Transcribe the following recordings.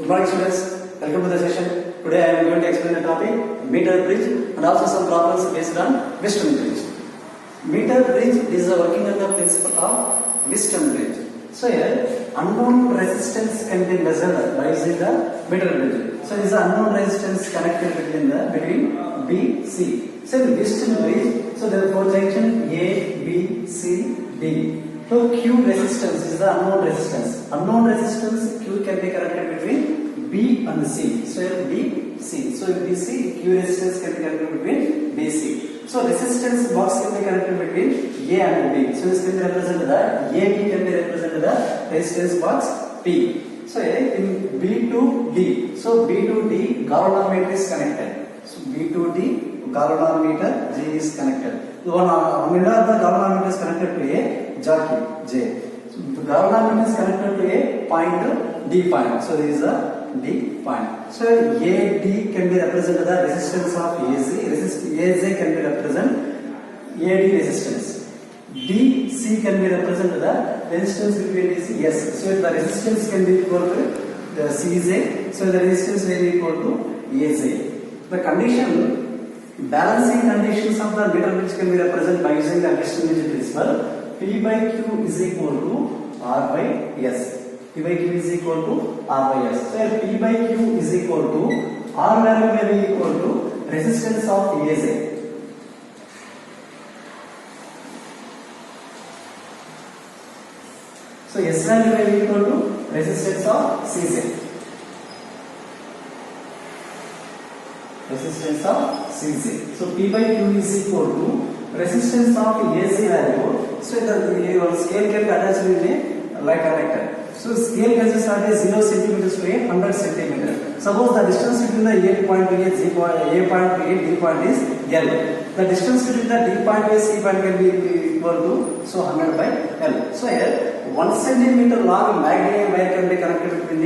Good morning students, welcome to the session. Today I am going to explain the topic meter bridge and also some problems based on Wheatstone bridge. Meter bridge is working on the principle of Wheatstone bridge. So here unknown resistance can be measured by using the meter bridge. So this is the unknown resistance connected between B, C. So in Wheatstone bridge, so there are four junctions A, B, C, D. So Q resistance is the unknown resistance. Unknown resistance Q can be connected between B and C. So here B, C. So in BC, Q resistance can be connected between BC. So resistance box can be connected between A and B. So this can be represented the AB can be represented the resistance box P. So here in B to D. So B to D galvanometer is connected. So B to D galvanometer G is connected. One of the galvanometer is connected to a jockey J. So the galvanometer is connected to a point D point. So this is a D point. So AD can be represented the resistance of AC. AJ can be represented AD resistance. DC can be represented the resistance between DC. Yes. So the resistance can be equal to the CJ. So the resistance will be equal to AJ. The condition. Balancing conditions of the meter bridge can be represented by using the Wheatstone bridge principle. P by Q is equal to R by S. P by Q is equal to R by S. So here P by Q is equal to R value may be equal to resistance of AJ. So S value may be equal to resistance of CJ. Resistance of CJ. So P by Q is equal to resistance of AC value. So the scale can be attached in a light connector. So scale consists of 0 centimeters to 100 centimeters. Suppose the distance between the A point to A point to A, D point is L. The distance between the D point to C point can be equal to 100 by L. So here 1 centimeter long magnetic wire can be connected between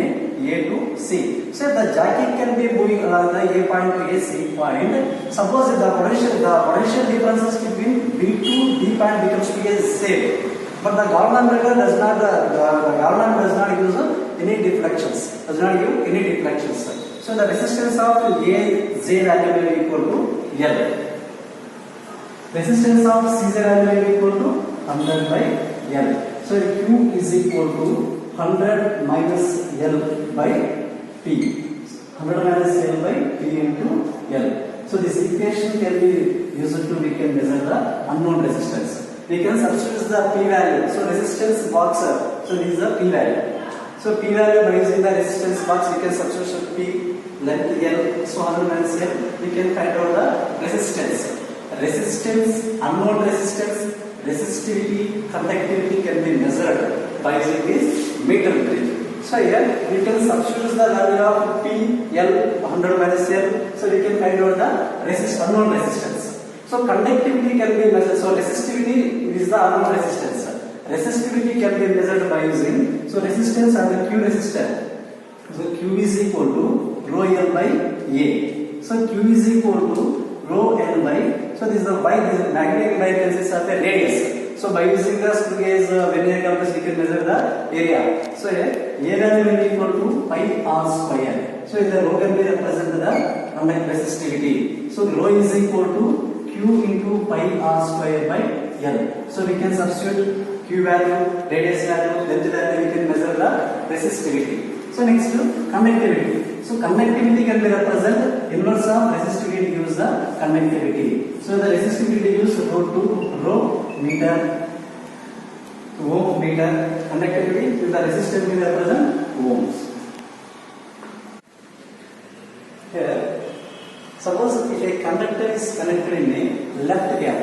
A to C. So the jockey can be moving along the A point to A C point. Suppose the potential differences between B to D point becomes to be same. But the galvanometer does not use any deflections. So the resistance of AJ value will be equal to L. Resistance of CJ value will be equal to 100 by L. So Q is equal to 100 minus L by P. 100 minus L by P into L. So this equation can be used to we can measure the unknown resistance. We can substitute the P value. So resistance box. So this is the P value. So P value by using the resistance box we can substitute P length L. So 100 minus L we can find out the resistance. Resistance, unknown resistance, resistivity, conductivity can be measured by using this meter bridge. So here we can substitute the value of P, L, 100 minus L. So we can find out the unknown resistance. So conductivity can be measured. So resistivity is the unknown resistance. Resistivity can be measured by using. So resistance and the Q resistor. So Q is equal to rho L by A. So Q is equal to rho L by. So this is the magnetic wire consists of a radius. So by using the screw gauge vernier compass we can measure the area. So here A value will be equal to pi r square. So the rho can be represented the conductive resistivity. So rho is equal to Q into pi r square by L. So we can substitute Q value, radius value, length value, we can measure the resistivity. So next conductivity. So conductivity can be represented inverse of resistivity gives the conductivity. So the resistivity gives rho meter to ohm meter. Conductivity with the resistance will represent ohms. Here, suppose if a conductor is connected in a left gap.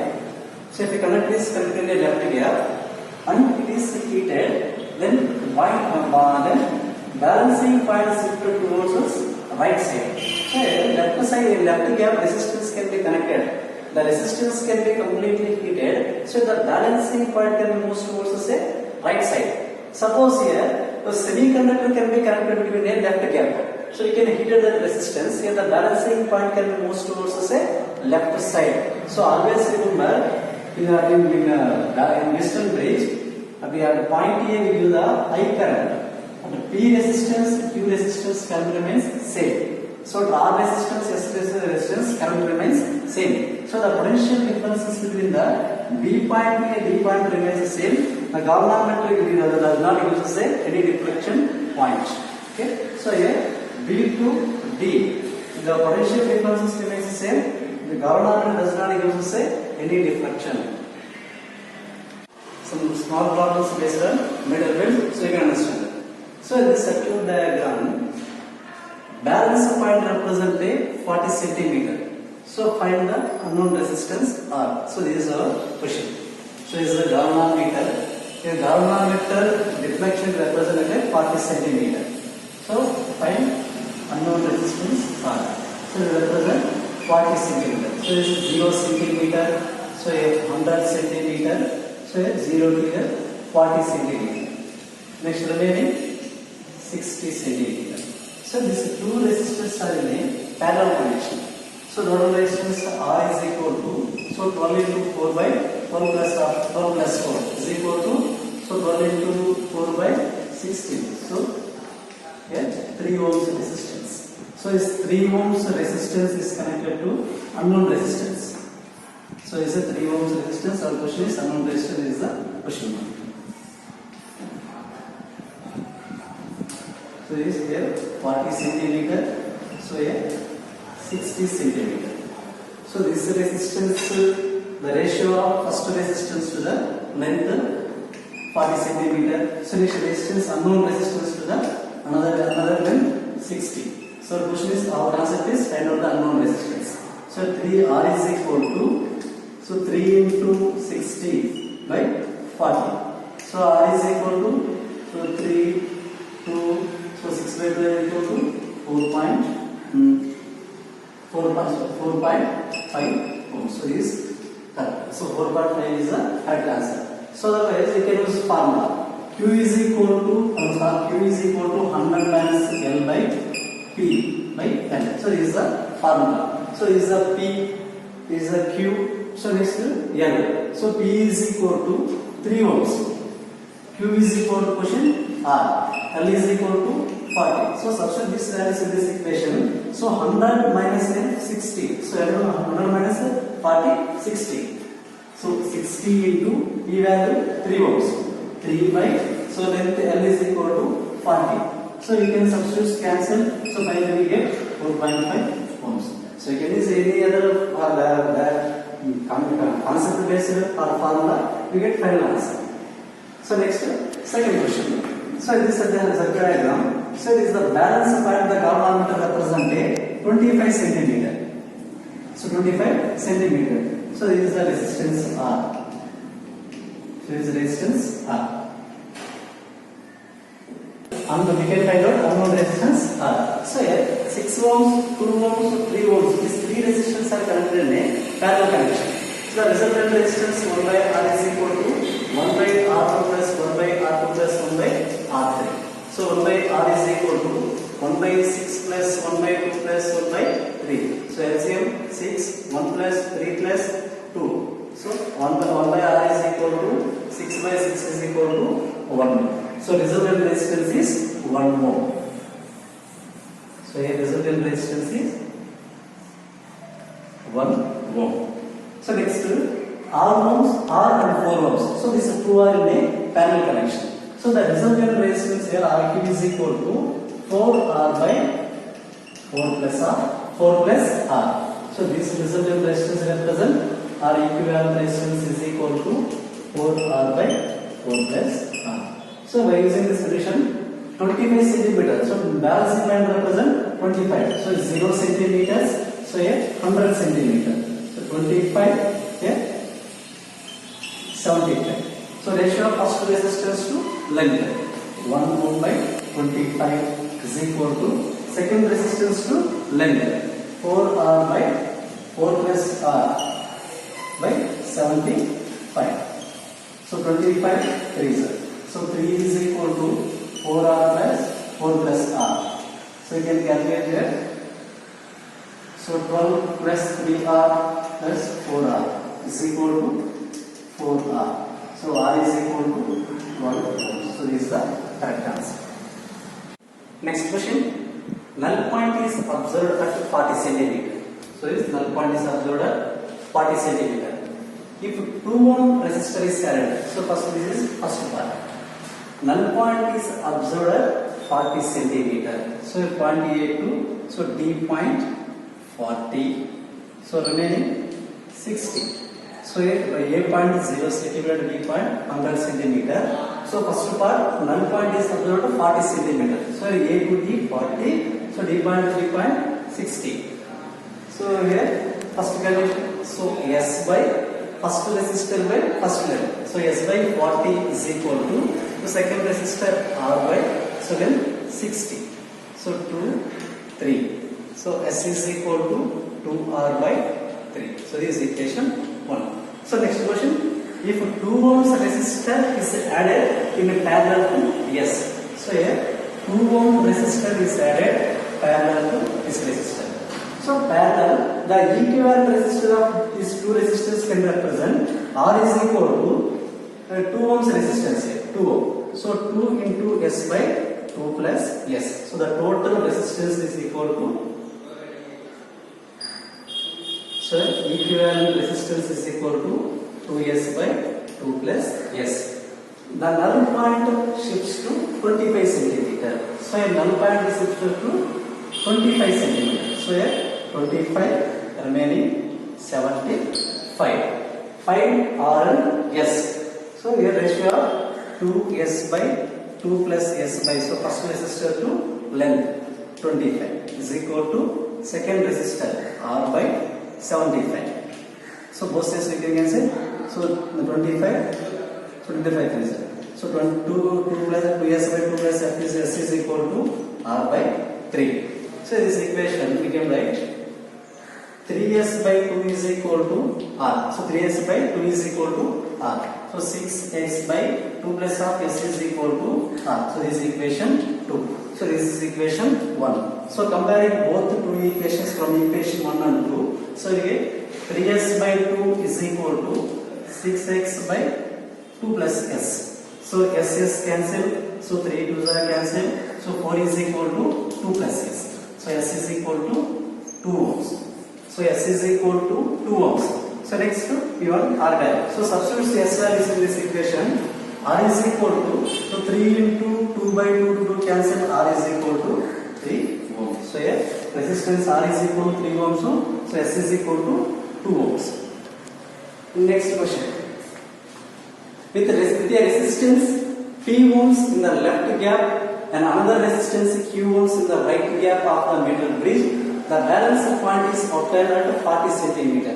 So if a conductor is connected in a left gap and it is heated, then balancing point is shifted towards right side. So left side, left gap resistance can be connected. The resistance can be completely heated. So the balancing point can be moved towards the right side. Suppose here the semiconductor can be connected between a left gap. So you can heat that resistance. Here the balancing point can be moved towards the left side. So always remember in Wheatstone bridge, we have point A we give the high current. and P resistance, Q resistance current remains same. So R resistance, S resistance current remains same. So the potential differences between the B point and D point remains the same. The galvanometer does not use any deflection point. Okay. So here B to D, the potential differences remains the same. The galvanometer does not use any deflection. Some small problems based on middle belt, so you can understand. So in this circuit diagram, balance point represent a 40 centimeter. So find the unknown resistance R. So this is our question. So this is the galvanometer. The galvanometer deflection represent a 40 centimeter. So find unknown resistance R. So it represent 40 centimeter. So this is 0 centimeter. So 100 centimeter. So 0 to here 40 centimeter. Next remaining 60 centimeter. So these two resistors are in a parallel connection. So total resistance R is equal to, so 12 into 4 by 12 plus 12 plus 4 is equal to, so 12 into 4 by 16. So here 3 ohms resistance. So this 3 ohms resistance is connected to unknown resistance. So is a 3 ohms resistance. Our question is unknown resistance is the question mark. So is here 40 centimeter. So here 60 centimeter. So this resistance, the ratio of first resistance to the length 40 centimeter. So this resistance, unknown resistance to the another length 60. So the question is, our concept is find out the unknown resistance. So 3 R is equal to, so 3 into 60 by 40. So R is equal to, so 3 to, so 6 by 2 is equal to 4.5 ohms. So this is correct. So 4.5 is the correct answer. So the you can use formula. Q is equal to 100 minus L by P by N. So this is the formula. So this is the P, this is the Q. So next L. So P is equal to 3 ohms. Q is equal to question R. L is equal to 40. So substitute this values in this equation. So 100 minus 60. So 100 minus 40, 60. So 60 into P value 3 ohms. 3 by, so length L is equal to 40. So you can substitute cancel. So finally we get 4.5 ohms. So you can use any other concept based formula, we get final answer. So next, second question. So this is the circuit diagram. So this is the balance point the galvanometer represent 25 centimeter. So 25 centimeter. So this is the resistance R. So this is the resistance R. And we can find out unknown resistance R. So here 6 ohms, 2 ohms, 3 ohms. These three resistors are connected in a parallel connection. So the resultant resistance 1 by R is equal to 1 by R2 plus 1 by R2 plus 1 by R3. So 1 by R is equal to 1 by 6 plus 1 by 2 plus 1 by 3. So LCM 6, 1 plus 3 plus 2. So 1 by R is equal to 6 by 6 is equal to 1. So resultant resistance is 1 ohm. So here resultant resistance is 1 ohm. So next R ohms, R and 4 ohms. So these two are in a parallel connection. So the resultant resistance here RQ is equal to 4R by 4 plus R, 4 plus R. So this resultant resistance represent R equivalent resistance is equal to 4R by 4 plus R. So by using this solution, 25 centimeters. So balancing point represent 25. So 0 centimeters. So here 100 centimeters. So 25 here 75. So ratio of first resistance to length 1 ohm by 25 is equal to second resistance to length 4R by 4 plus R by 75. So 25 3 is. So 3 is equal to 4R plus 4 plus R. So you can calculate here. So 12 plus 3R plus 4R is equal to 4R. So R is equal to 1 ohm. So this is the correct answer. Next question. Null point is observed at 40 centimeter. So this null point is observed at 40 centimeter. If 2 ohm resistor is carried, so first this is first part. Null point is observed at 40 centimeter. So point A to, so D point 40. So remaining 60. So A point is 0 centimeter, B point 100 centimeter. So first part null point is observed at 40 centimeter. So A to D 40. So D point to B point 60. So here first condition. So S by first resistor by first level. So S by 40 is equal to the second resistor R by, so then 60. So 2, 3. So S is equal to 2R by 3. So this is equation 1. So next question. If 2 ohms resistor is added in parallel to S. So here 2 ohm resistor is added parallel to this resistor. So parallel, the equivalent resistor of these two resistors can represent R is equal to 2 ohms resistance here, 2 ohm. So 2 into S by 2 plus S. So the total resistance is equal to, so equivalent resistance is equal to 2S by 2 plus S. The null point shifts to 25 centimeter. So a null point is shifted to 25 centimeter. So here 25 remaining 75. Find R and S. So here ratio of 2S by 2 plus S by, so first resistor to length 25 is equal to second resistor R by 75. So both sides we can cancel. So 25, 25 is so 2 plus 2S by 2 plus S is equal to R by 3. So this equation we can write 3S by 2 is equal to R. So 3S by 2 is equal to R. So 6x by 2 plus of S is equal to R. So this is equation 2. So this is equation 1. So comparing both two equations from equation 1 and 2. So we get 3S by 2 is equal to 6x by 2 plus S. So S is cancelled. So 3 2s are cancelled. So 4 is equal to 2 plus S. So S is equal to 2 ohms. So S is equal to 2 ohms. So next we want R value. So substitute S values in this equation. R is equal to, so 3 into 2 by 2 to cancel, R is equal to 3 ohms. So here resistance R is equal to 3 ohms. So S is equal to 2 ohms. Next question. With a resistance P ohms in the left gap and another resistance Q ohms in the right gap of the metal bridge, the balance point is obtained at 40 centimeter.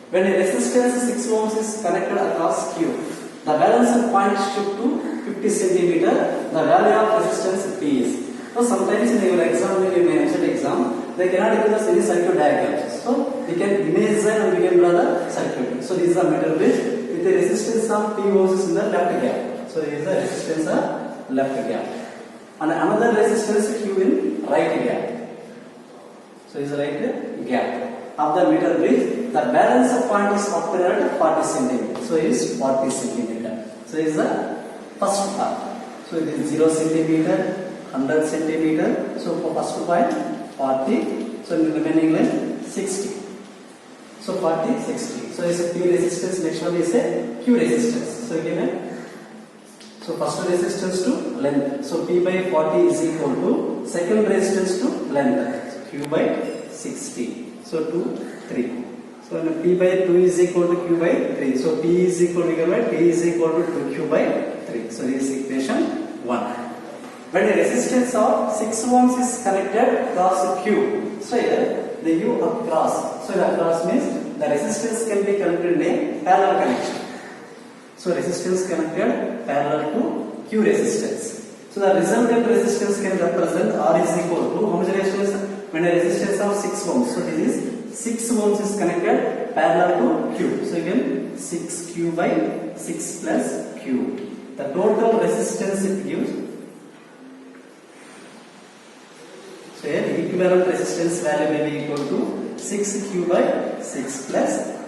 When a resistance 6 ohms is connected across Q, the balance point shift to 50 centimeter. The value of resistance P is. So sometimes in your exam, in your MCET exam, they cannot give us any circuit diagrams. So we can imagine and we can draw the circuit. So this is a metal bridge with a resistance of P ohms in the left gap. So this is the resistance of left gap. And another resistance Q in right gap. So this is right gap of the metal bridge. The balance point is obtained at 40 centimeter. So it is 40 centimeter. So this is the first part. So it is 0 centimeter, 100 centimeter. So for first point 40. So in the remaining length 60. So 40, 60. So this is P resistance. Next one is a Q resistance. So again, so first resistance to length. So P by 40 is equal to second resistance to length. So Q by 60. So 2, 3. So P by 2 is equal to Q by 3. So P is equal to P is equal to 2Q by 3. So this is equation 1. When a resistance of 6 ohms is connected across Q, so here the U across. So the across means the resistance can be connected in a parallel connection. So resistance connected parallel to Q resistance. So the resultant resistance can represent R is equal to how much resistance? When a resistance of 6 ohms. So this is 6 ohms is connected parallel to Q. So again 6Q by 6 plus Q. The total resistance it gives. So here equivalent resistance value may be equal to 6Q by 6 plus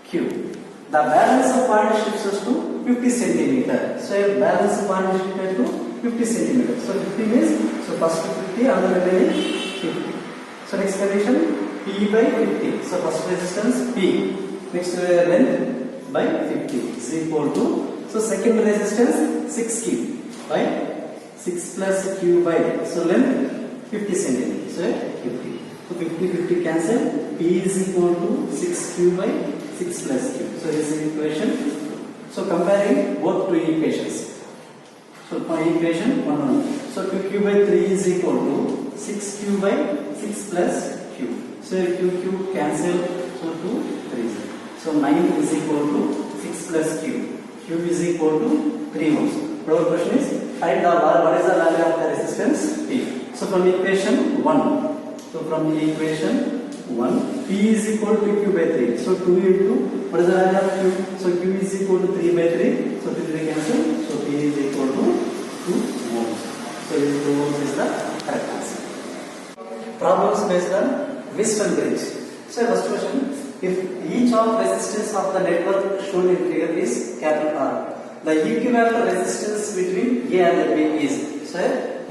Q. The balance of point shifts us to 50 centimeter. So here balance of point is shifted to 50 centimeters. So 50 means, so first 50 and the remaining 50. So next condition, P by 50. So first resistance P, next length by 50 is equal to, so second resistance 6Q by 6 plus Q by, so length 50 centimeters. So 50. So 50 50 cancel. P is equal to 6Q by 6 plus Q. So this is the equation. So comparing both two equations. So for equation 1. So 2Q by 3 is equal to 6Q by 6 plus Q. So Q cancel. So 2 3. So 9 is equal to 6 plus Q. Q is equal to 3 ohms. Our question is find the what is the value of the resistance P. So from equation 1. So from the equation 1, P is equal to Q by 3. So 2 into, what is the value of Q? So Q is equal to 3 by 3. So 3 cancel. So P is equal to 2 ohms. So this 2 ohms is the correct answer. Problems based on Wheatstone bridge. So first question, if each of resistance of the network shown in figure is capital R, the equivalent resistance between A and B is, so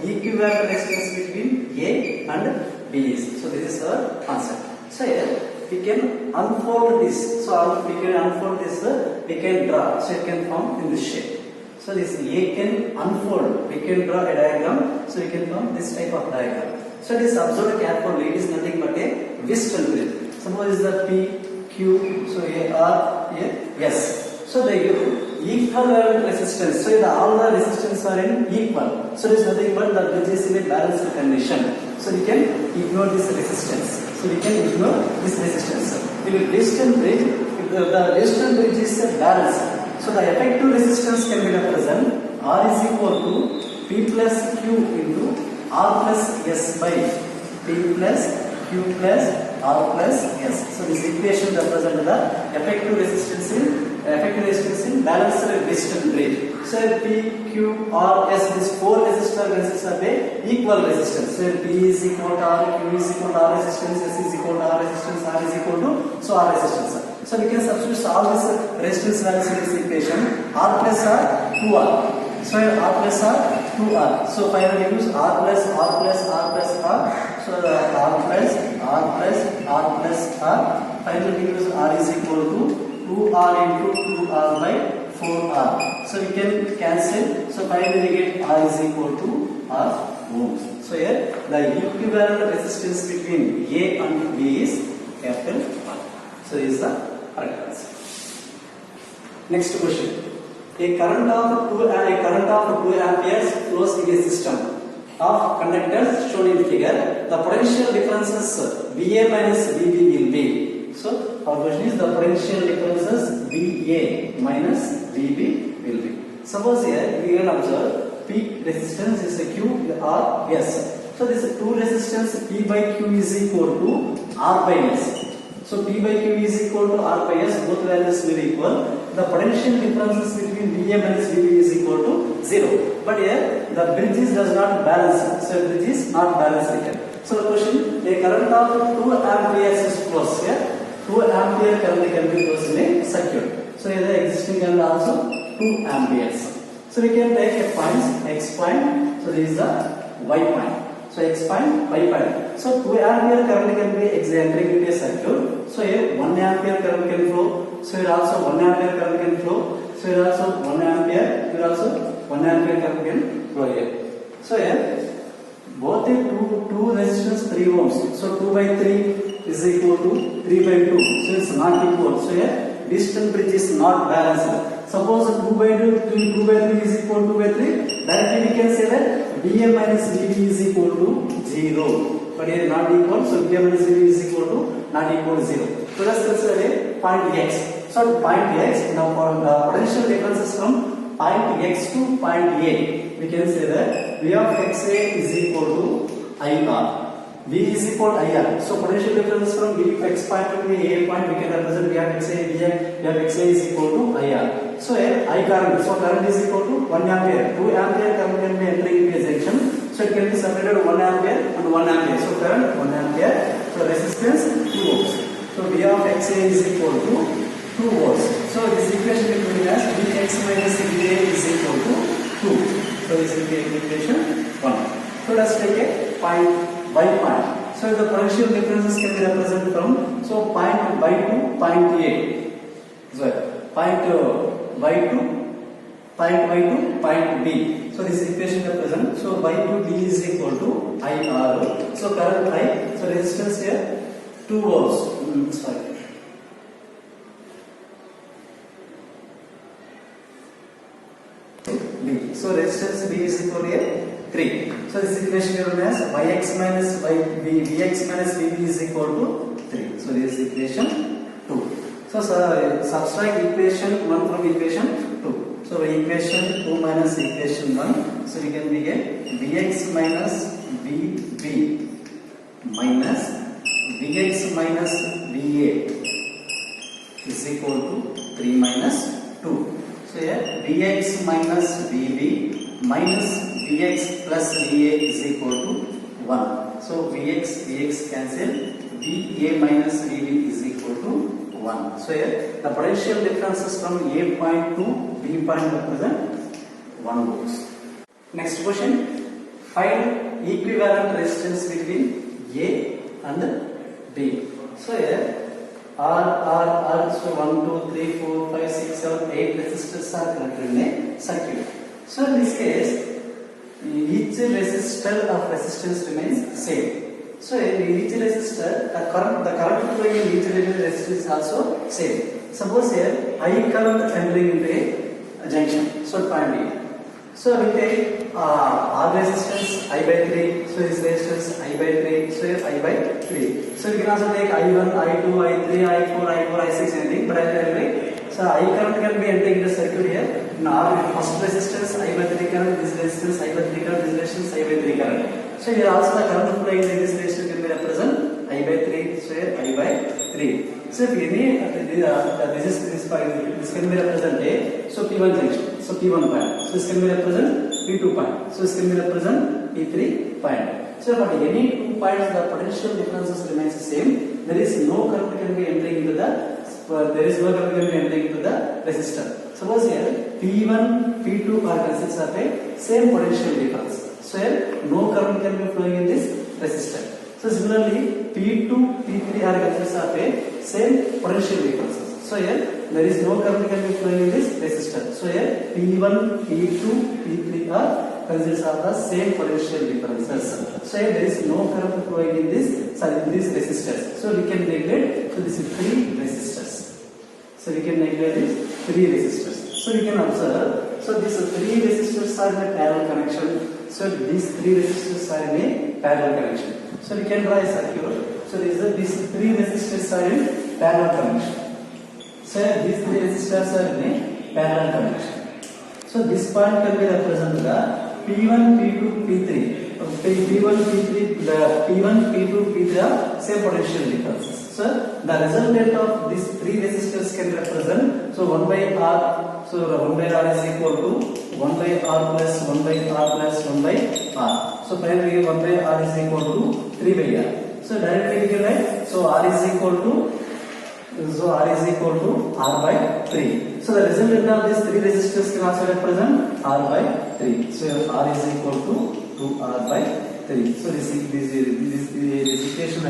equivalent resistance between A and B is. So this is our concept. So here we can unfold this. So we can unfold this. We can draw. So it can form in this shape. So this A can unfold. We can draw a diagram. So we can form this type of diagram. So this observed carefully. It is nothing but a Wheatstone bridge. Suppose is the P, Q. So A, R, A, S. So they give equal resistance. So all the resistance are in equal. So there is nothing but the bridge is in a balanced condition. So we can ignore this resistance. So we can ignore this resistance. In a Wheatstone bridge, if the Wheatstone bridge is a balance. So the effective resistance can be represented R is equal to P plus Q into R plus S by P plus Q plus R plus S. So this equation represents the effective resistance in balanced Wheatstone bridge. So P, Q, R, S, these four resistors have a equal resistance. So P is equal to R, Q is equal to R resistance, S is equal to R resistance, R is equal to, so R resistance. So we can substitute all these resistance values in this equation. R plus R, 2R. So R plus R, 2R. So finally use R plus R plus R plus R. So R plus R plus R plus R. Finally use R is equal to 2R into 2R by 4R. So we can cancel. So finally we get R is equal to R ohms. So here the equivalent resistance between A and B is capital R. So this is the correct answer. Next question. A current of 2 amperes flows in a system of conductors shown in figure. The potential differences VA minus VB will be. So our question is the potential differences VA minus VB will be. Suppose here we can observe P resistance is a Q, R, S. So this two resistance P by Q is equal to R by S. So P by Q is equal to R by S, both values will equal. The potential differences between VA minus VB is equal to 0. But here the bridge does not balance. So bridge is not balanced here. So the question, a current of 2 amperes is flows here. 2 ampere current can be flows in a circuit. So here the existing current also 2 amperes. So we can take a point, X point. So this is the Y point. So X point, Y point. So 2 ampere current can be entering into a circuit. So here 1 ampere current can flow. So here also 1 ampere current can flow. So here also 1 ampere. Here also 1 ampere current can flow here. So here both the two resistance 3 ohms. So 2 by 3 is equal to 3 by 2. So it's not equal. So here Wheatstone bridge is not balanced. Suppose 2 by 3 is equal to 2 by 3. Directly we can say that VA minus VB is equal to 0. But here not equal. So VA minus VB is equal to not equal to 0. So let's consider a point X. So point X, now the potential differences from point X to point A. We can say that V of XA is equal to IR. V is equal to IR. So potential difference from V X point to A point, we can represent V of XA, V of XA is equal to IR. So here I current. So current is equal to 1 ampere. 2 ampere current can be entering into a junction. So it can be separated 1 ampere and 1 ampere. So current 1 ampere. So resistance 2 ohms. So V of XA is equal to 2 volts. So this equation will be as Vx minus Va is equal to 2. So this will be equation 1. So let us take a point by point. So the potential differences can be represented from point by to point A. So point by to point B. So this equation represents by to B is equal to IR. So current I. So resistance here 2 volts. B. So resistance B is equal to 3. So this equation given as Yx minus Vx minus Vb is equal to 3. So this is equation 2. So subtract equation 1 from equation 2. So equation 2 minus equation 1. So we can get Vx minus Vb minus Vx minus Va is equal to 3 minus 2. So here Vx minus Vb minus Vx plus Va is equal to 1. So Vx cancel, Va minus Vb is equal to 1. So here the potential differences from A point to B point represent 1 volts. Next question, find equivalent resistance between A and B. So here R, so 1, 2, 3, 4, 5, 6, 7, 8 resistors are connected in a circuit. So in this case, each resistor of resistance remains same. So in each resistor, the current flowing in each resistor is also same. Suppose here I current entering into a junction, so point B. So we take R resistance I by 3, so this resistance I by 3, so here I by 3. So we can also take I1, I2, I3, I4, I4, I6 anything, but I will take. So I current can be entering the circuit here. In R first resistance I by 3 current, this resistance I by 3 current, this resistance I by 3 current. So here also the current flowing in this resistor can be represented I by 3, so here I by 3. So if any this can be represented so P1 junction, so P1 point. So this can be represented P2 point. So this can be represented P3 point. So for any 2 points the potential differences remains the same. There is no current can be entering into the resistor. Suppose here P1, P2 are consists of a same potential difference. So here no current can be flowing in this resistor. So similarly P2, P3 are consists of a same potential differences. So here there is no current can be flowing in this resistor. So here P1, P2, P3 are consists of the same potential differences. So here there is no current flowing in this resistors. So we can neglect. So this is 3 resistors. So we can neglect this 3 resistors. So we can observe. So these 3 resistors are in a parallel connection. So these 3 resistors are in a parallel connection. So we can draw a circuit. So these 3 resistors are in parallel connection. So these 3 resistors are in a parallel connection. So this point can be represented the P1, P2, P3. P1, P3, the P1, P2, P3 are same potential differences. So the resultant of these 3 resistors can represent. So 1 by R. So 1 by R is equal to 1 by R plus 1 by R plus 1 by R. So finally 1 by R is equal to 3 by R. So directly we can write. So R is equal to R by 3. So the resultant of these 3 resistors can also represent R by 3. So R is equal to R by 3. So this equation